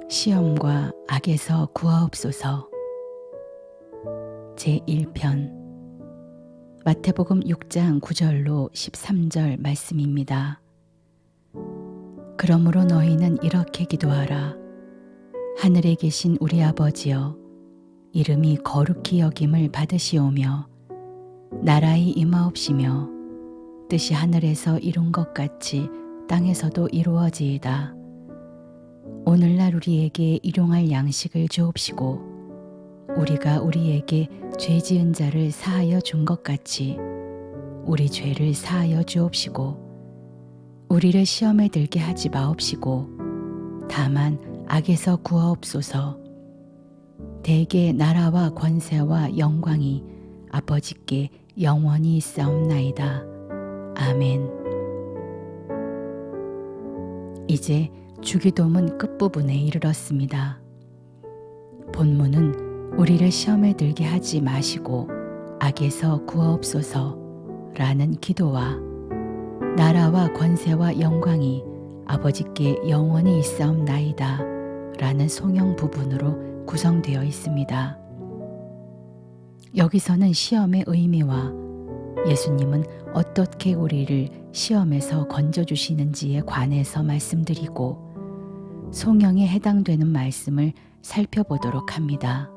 시험과 악에서 구하옵소서. 제1편 마태복음 6장 9절로 13절 말씀입니다. 그러므로 너희는 이렇게 기도하라. 하늘에 계신 우리 아버지여, 이름이 거룩히 여김을 받으시오며 나라의 임하옵시며 뜻이 하늘에서 이룬 것 같이 땅에서도 이루어지이다. 오늘날 우리에게 일용할 양식을 주옵시고 우리가 우리에게 죄 지은 자를 사하여 준 것 같이 우리 죄를 사하여 주옵시고 우리를 시험에 들게 하지 마옵시고 다만 악에서 구하옵소서. 대개 나라와 권세와 영광이 아버지께 영원히 있사옵나이다. 아멘. 이제 주기도문 끝부분에 이르렀습니다. 본문은 우리를 시험에 들게 하지 마시고 악에서 구하옵소서 라는 기도와 나라와 권세와 영광이 아버지께 영원히 있사옵나이다 라는 송영 부분으로 구성되어 있습니다. 여기서는 시험의 의미와 예수님은 어떻게 우리를 시험에서 건져주시는지에 관해서 말씀드리고 송영에 해당되는 말씀을 살펴보도록 합니다.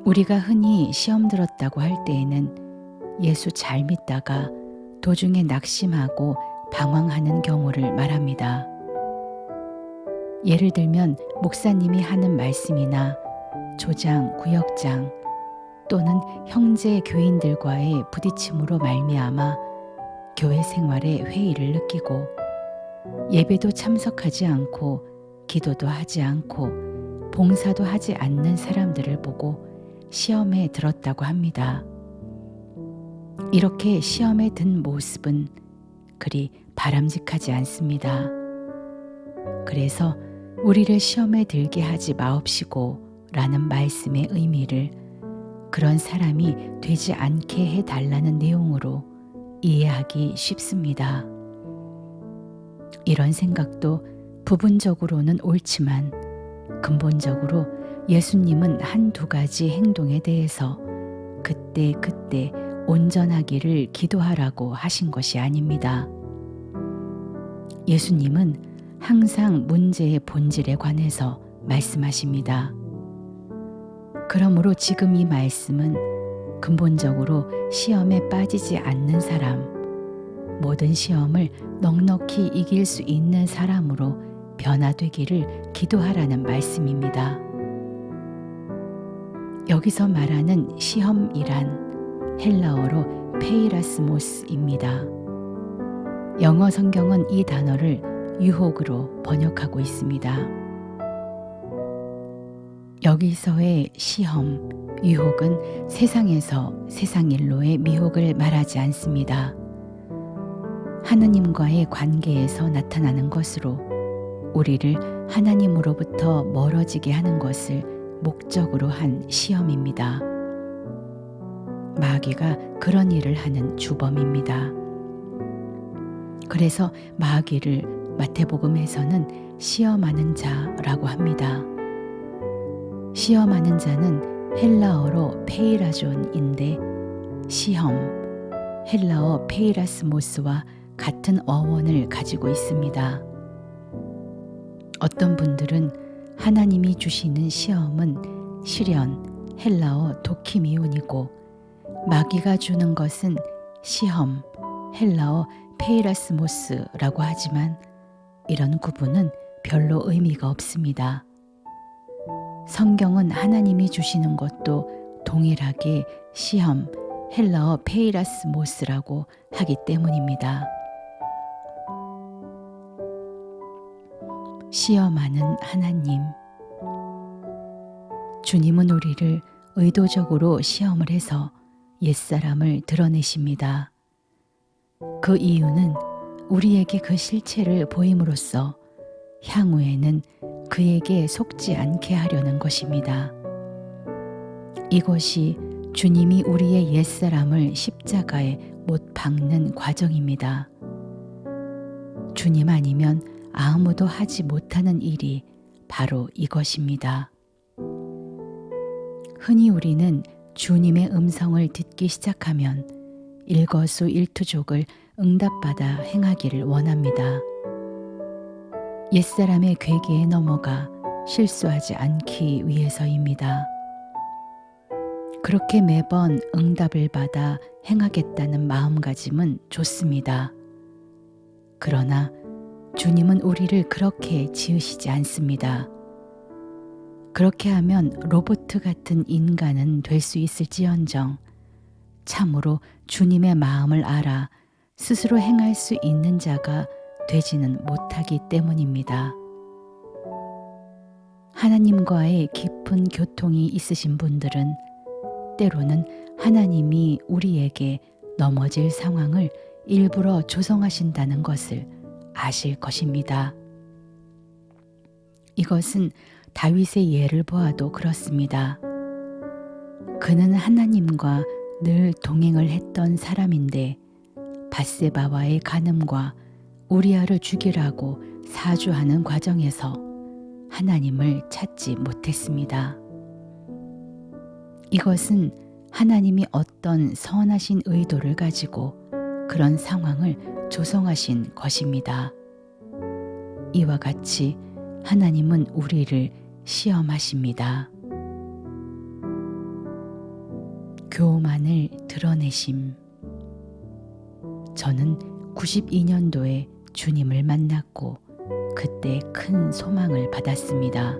우리가 흔히 시험 들었다고 할 때에는 예수 잘 믿다가 도중에 낙심하고 방황하는 경우를 말합니다. 예를 들면 목사님이 하는 말씀이나 조장, 구역장 또는 형제 교인들과의 부딪힘으로 말미암아 교회 생활에 회의를 느끼고 예배도 참석하지 않고 기도도 하지 않고 봉사도 하지 않는 사람들을 보고 시험에 들었다고 합니다. 이렇게 시험에 든 모습은 그리 바람직하지 않습니다. 그래서 우리를 시험에 들게 하지 마옵시고 라는 말씀의 의미를 그런 사람이 되지 않게 해달라는 내용으로 이해하기 쉽습니다. 이런 생각도 부분적으로는 옳지만 근본적으로 예수님은 한두 가지 행동에 대해서 그때 온전하기를 기도하라고 하신 것이 아닙니다. 예수님은 항상 문제의 본질에 관해서 말씀하십니다. 그러므로 지금 이 말씀은 근본적으로 시험에 빠지지 않는 사람, 모든 시험을 넉넉히 이길 수 있는 사람으로 변화되기를 기도하라는 말씀입니다. 여기서 말하는 시험이란 헬라어로 페이라스모스입니다. 영어 성경은 이 단어를 유혹으로 번역하고 있습니다. 여기서의 시험, 유혹은 세상에서 세상 일로의 미혹을 말하지 않습니다. 하나님과의 관계에서 나타나는 것으로 우리를 하나님으로부터 멀어지게 하는 것을 목적으로 한 시험입니다. 마귀가 그런 일을 하는 주범입니다. 그래서 마귀를 마태복음에서는 시험하는 자라고 합니다. 시험하는 자는 헬라어로 페이라존인데 시험, 헬라어 페이라스모스와 같은 어원을 가지고 있습니다. 어떤 분들은 하나님이 주시는 시험은 시련, 헬라어 도키미온이고 마귀가 주는 것은 시험, 헬라어 페이라스모스라고 하지만 이런 구분은 별로 의미가 없습니다. 성경은 하나님이 주시는 것도 동일하게 시험, 헬라어 페이라스모스라고 하기 때문입니다. 시험하는 하나님. 주님은 우리를 의도적으로 시험을 해서 옛사람을 드러내십니다. 그 이유는 우리에게 그 실체를 보임으로써 향후에는 그에게 속지 않게 하려는 것입니다. 이것이 주님이 우리의 옛사람을 십자가에 못 박는 과정입니다. 주님 아니면 아무도 하지 못하는 일이 바로 이것입니다. 흔히 우리는 주님의 음성을 듣기 시작하면 일거수일투족을 응답받아 행하기를 원합니다. 옛사람의 괴계에 넘어가 실수하지 않기 위해서입니다. 그렇게 매번 응답을 받아 행하겠다는 마음가짐은 좋습니다. 그러나 주님은 우리를 그렇게 지으시지 않습니다. 그렇게 하면 로봇 같은 인간은 될 수 있을지언정 참으로 주님의 마음을 알아 스스로 행할 수 있는 자가 되지는 못하기 때문입니다. 하나님과의 깊은 교통이 있으신 분들은 때로는 하나님이 우리에게 넘어질 상황을 일부러 조성하신다는 것을 아실 것입니다. 이것은 다윗의 예를 보아도 그렇습니다. 그는 하나님과 늘 동행을 했던 사람인데 밧세바와의 간음과 우리아를 죽이라고 사주하는 과정에서 하나님을 찾지 못했습니다. 이것은 하나님이 어떤 선하신 의도를 가지고 그런 상황을 조성하신 것입니다. 이와 같이 하나님은 우리를 시험하십니다. 교만을 드러내심. 저는 92년도에 주님을 만났고 그때 큰 소망을 받았습니다.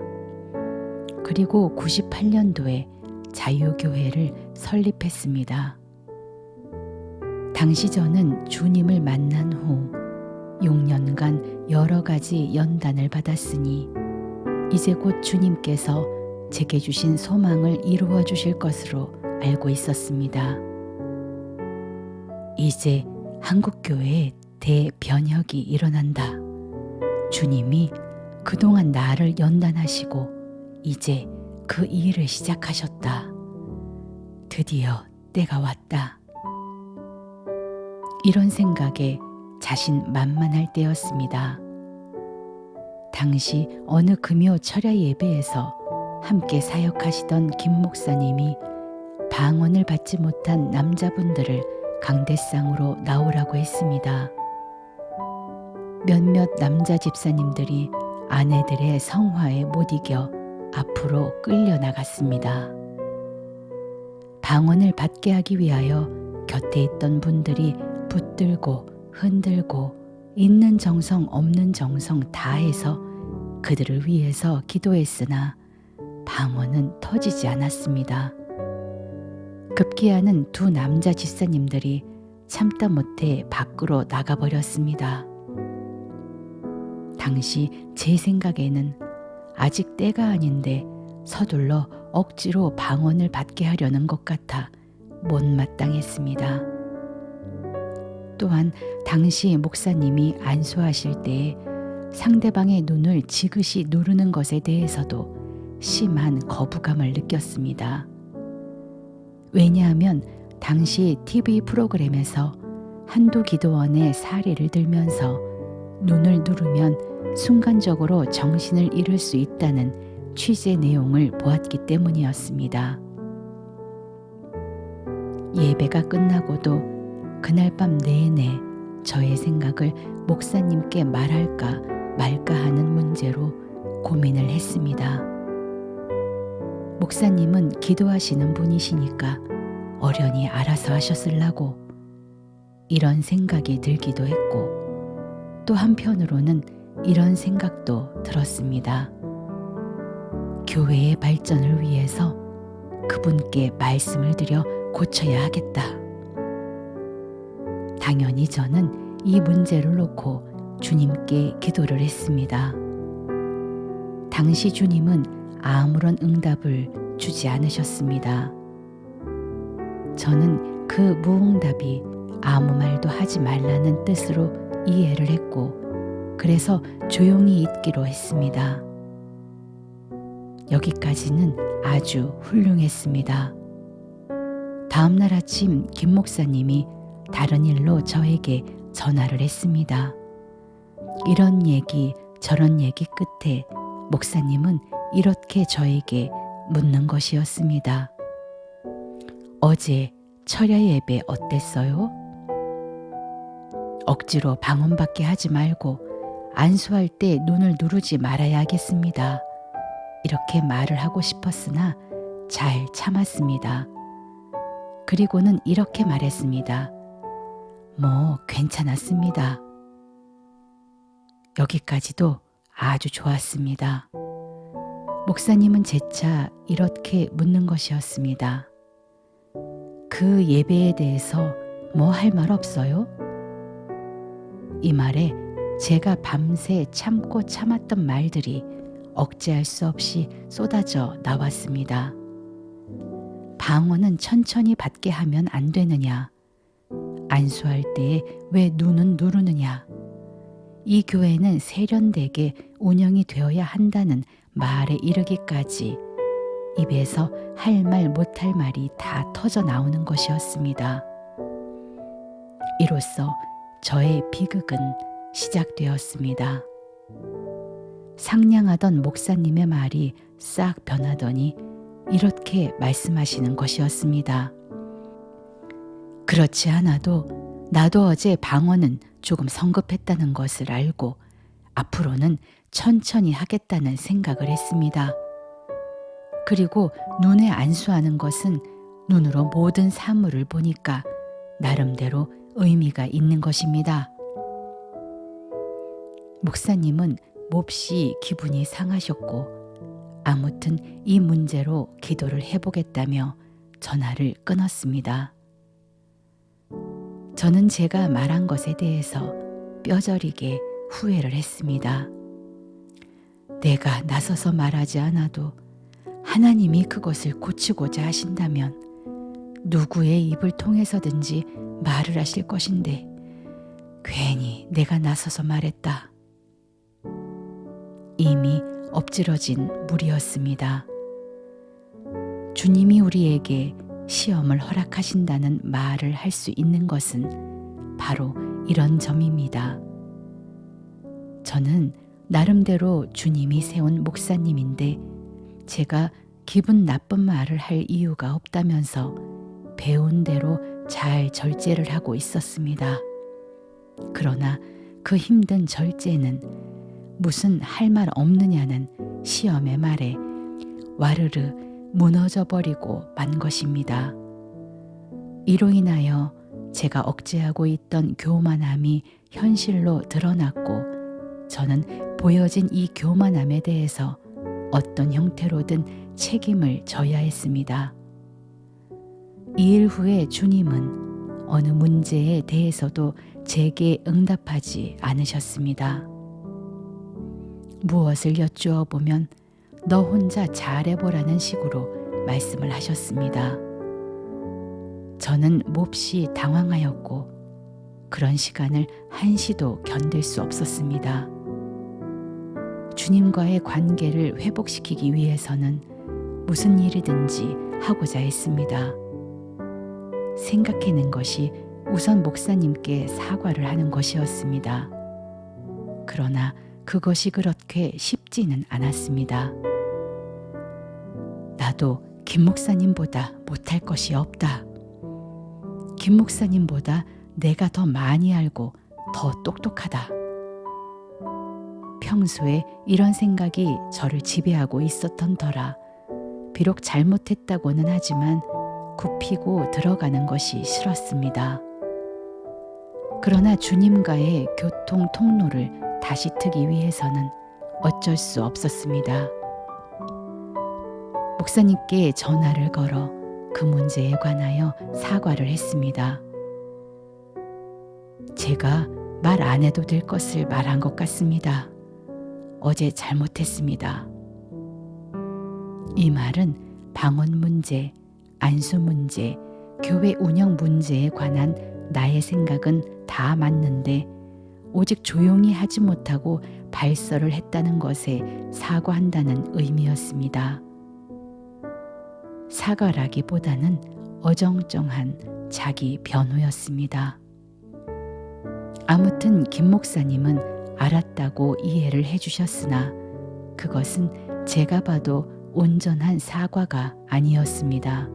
그리고 98년도에 자유교회를 설립했습니다. 당시 저는 주님을 만난 후 6년간 여러 가지 연단을 받았으니 이제 곧 주님께서 제게 주신 소망을 이루어 주실 것으로 알고 있었습니다. 이제 한국교회에 대변혁이 일어난다. 주님이 그동안 나를 연단하시고 이제 그 일을 시작하셨다. 드디어 때가 왔다. 이런 생각에 자신만만할 때였습니다. 당시 어느 금요 철야 예배에서 함께 사역하시던 김 목사님이 방언을 받지 못한 남자분들을 강대상으로 나오라고 했습니다. 몇몇 남자 집사님들이 아내들의 성화에 못 이겨 앞으로 끌려나갔습니다. 방언을 받게 하기 위하여 곁에 있던 분들이 붙들고 흔들고 있는 정성 없는 정성 다해서 그들을 위해서 기도했으나 방언은 터지지 않았습니다. 급기야는 두 남자 집사님들이 참다 못해 밖으로 나가버렸습니다. 당시 제 생각에는 아직 때가 아닌데 서둘러 억지로 방언을 받게 하려는 것 같아 못마땅했습니다. 또한 당시 목사님이 안수하실 때에 상대방의 눈을 지그시 누르는 것에 대해서도 심한 거부감을 느꼈습니다. 왜냐하면 당시 TV 프로그램에서 한두 기도원의 사례를 들면서 눈을 누르면 순간적으로 정신을 잃을 수 있다는 취재 내용을 보았기 때문이었습니다. 예배가 끝나고도 그날 밤 내내 저의 생각을 목사님께 말할까 말까 하는 문제로 고민을 했습니다. 목사님은 기도하시는 분이시니까 어련히 알아서 하셨으려고 이런 생각이 들기도 했고 또 한편으로는 이런 생각도 들었습니다. 교회의 발전을 위해서 그분께 말씀을 드려 고쳐야 하겠다. 당연히 저는 이 문제를 놓고 주님께 기도를 했습니다. 당시 주님은 아무런 응답을 주지 않으셨습니다. 저는 그 무응답이 아무 말도 하지 말라는 뜻으로 이해를 했고 그래서 조용히 있기로 했습니다. 여기까지는 아주 훌륭했습니다. 다음 날 아침 김 목사님이 다른 일로 저에게 전화를 했습니다. 이런 얘기 저런 얘기 끝에 목사님은 이렇게 저에게 묻는 것이었습니다. 어제 철야 예배 어땠어요? 억지로 방언받게 하지 말고 안수할 때 눈을 누르지 말아야겠습니다. 이렇게 말을 하고 싶었으나 잘 참았습니다. 그리고는 이렇게 말했습니다. 뭐 괜찮았습니다. 여기까지도 아주 좋았습니다. 목사님은 재차 이렇게 묻는 것이었습니다. 그 예배에 대해서 뭐 할 말 없어요? 이 말에 제가 밤새 참고 참았던 말들이 억제할 수 없이 쏟아져 나왔습니다. 방언은 천천히 받게 하면 안 되느냐? 안수할 때에 왜 눈은 누르느냐? 이 교회는 세련되게 운영이 되어야 한다는 말에 이르기까지 입에서 할 말 못할 말이 다 터져 나오는 것이었습니다. 이로써 저의 비극은 시작되었습니다. 상냥하던 목사님의 말이 싹 변하더니 이렇게 말씀하시는 것이었습니다. 그렇지 않아도 나도 어제 방언은 조금 성급했다는 것을 알고 앞으로는 천천히 하겠다는 생각을 했습니다. 그리고 눈에 안수하는 것은 눈으로 모든 사물을 보니까 나름대로 의미가 있는 것입니다. 목사님은 몹시 기분이 상하셨고 아무튼 이 문제로 기도를 해보겠다며 전화를 끊었습니다. 저는 제가 말한 것에 대해서 뼈저리게 후회를 했습니다. 내가 나서서 말하지 않아도 하나님이 그것을 고치고자 하신다면 누구의 입을 통해서든지 말을 하실 것인데 괜히 내가 나서서 말했다. 이미 엎질러진 물이었습니다. 주님이 우리에게 시험을 허락하신다는 말을 할 수 있는 것은 바로 이런 점입니다. 저는 나름대로 주님이 세운 목사님인데 제가 기분 나쁜 말을 할 이유가 없다면서 배운 대로 잘 절제를 하고 있었습니다. 그러나 그 힘든 절제는 무슨 할 말 없느냐는 시험의 말에 와르르 무너져 버리고 만 것입니다. 이로 인하여 제가 억제하고 있던 교만함이 현실로 드러났고 저는 보여진 이 교만함에 대해서 어떤 형태로든 책임을 져야 했습니다. 이 일 후에 주님은 어느 문제에 대해서도 제게 응답하지 않으셨습니다. 무엇을 여쭈어 보면 너 혼자 잘해보라는 식으로 말씀을 하셨습니다. 저는 몹시 당황하였고 그런 시간을 한시도 견딜 수 없었습니다. 주님과의 관계를 회복시키기 위해서는 무슨 일이든지 하고자 했습니다. 생각해낸 것이 우선 목사님께 사과를 하는 것이었습니다. 그러나 그것이 그렇게 쉽지는 않았습니다. 나도 김 목사님보다 못할 것이 없다. 김 목사님보다 내가 더 많이 알고 더 똑똑하다. 평소에 이런 생각이 저를 지배하고 있었던 터라 비록 잘못했다고는 하지만 굽히고 들어가는 것이 싫었습니다. 그러나 주님과의 교통 통로를 다시 트기 위해서는 어쩔 수 없었습니다. 목사님께 전화를 걸어 그 문제에 관하여 사과를 했습니다. 제가 말 안 해도 될 것을 말한 것 같습니다. 어제 잘못했습니다. 이 말은 방언 문제, 안수 문제, 교회 운영 문제에 관한 나의 생각은 다 맞는데 오직 조용히 하지 못하고 발설을 했다는 것에 사과한다는 의미였습니다. 사과라기보다는 어정쩡한 자기 변호였습니다. 아무튼 김 목사님은 알았다고 이해를 해주셨으나 그것은 제가 봐도 온전한 사과가 아니었습니다.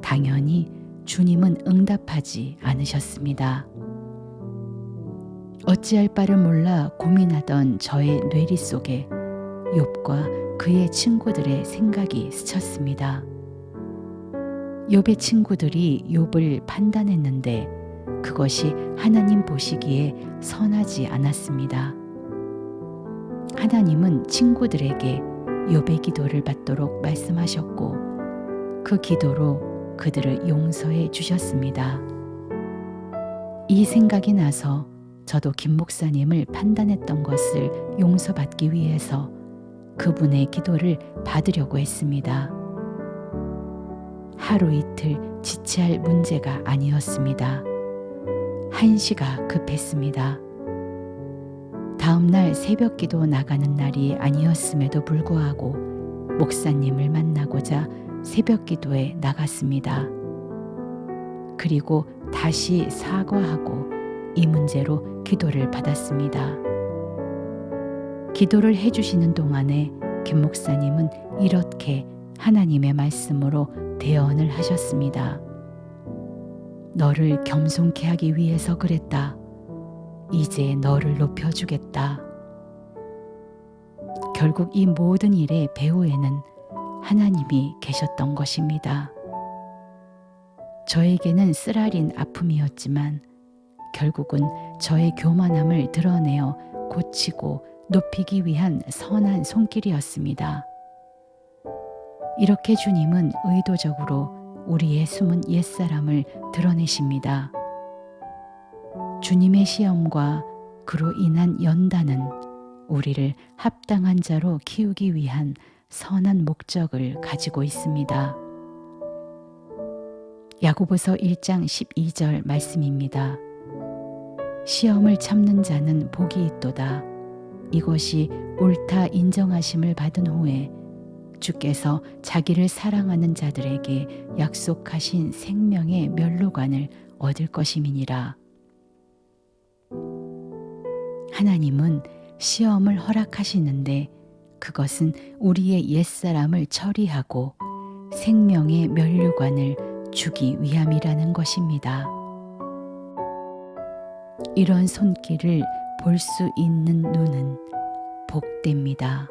당연히 주님은 응답하지 않으셨습니다. 어찌할 바를 몰라 고민하던 저의 뇌리 속에 욥과 그의 친구들의 생각이 스쳤습니다. 욥의 친구들이 욥을 판단했는데 그것이 하나님 보시기에 선하지 않았습니다. 하나님은 친구들에게 욥의 기도를 받도록 말씀하셨고 그 기도로 그들을 용서해 주셨습니다. 이 생각이 나서 저도 김 목사님을 판단했던 것을 용서받기 위해서 그분의 기도를 받으려고 했습니다. 하루 이틀 지체할 문제가 아니었습니다. 한시가 급했습니다. 다음날 새벽 기도 나가는 날이 아니었음에도 불구하고 목사님을 만나고자 새벽 기도에 나갔습니다. 그리고 다시 사과하고 이 문제로 기도를 받았습니다. 기도를 해주시는 동안에 김 목사님은 이렇게 하나님의 말씀으로 대언을 하셨습니다. 너를 겸손케 하기 위해서 그랬다. 이제 너를 높여주겠다. 결국 이 모든 일의 배후에는 하나님이 계셨던 것입니다. 저에게는 쓰라린 아픔이었지만 결국은 저의 교만함을 드러내어 고치고 높이기 위한 선한 손길이었습니다. 이렇게 주님은 의도적으로 우리의 숨은 옛사람을 드러내십니다. 주님의 시험과 그로 인한 연단은 우리를 합당한 자로 키우기 위한 선한 목적을 가지고 있습니다. 야고보서 1장 12절 말씀입니다. 시험을 참는 자는 복이 있도다. 이것이 옳다 인정하심을 받은 후에 주께서 자기를 사랑하는 자들에게 약속하신 생명의 면류관을 얻을 것임이니라. 하나님은 시험을 허락하시는데 그것은 우리의 옛사람을 처리하고 생명의 면류관을 주기 위함이라는 것입니다. 이런 손길을 볼 수 있는 눈은 복됩니다.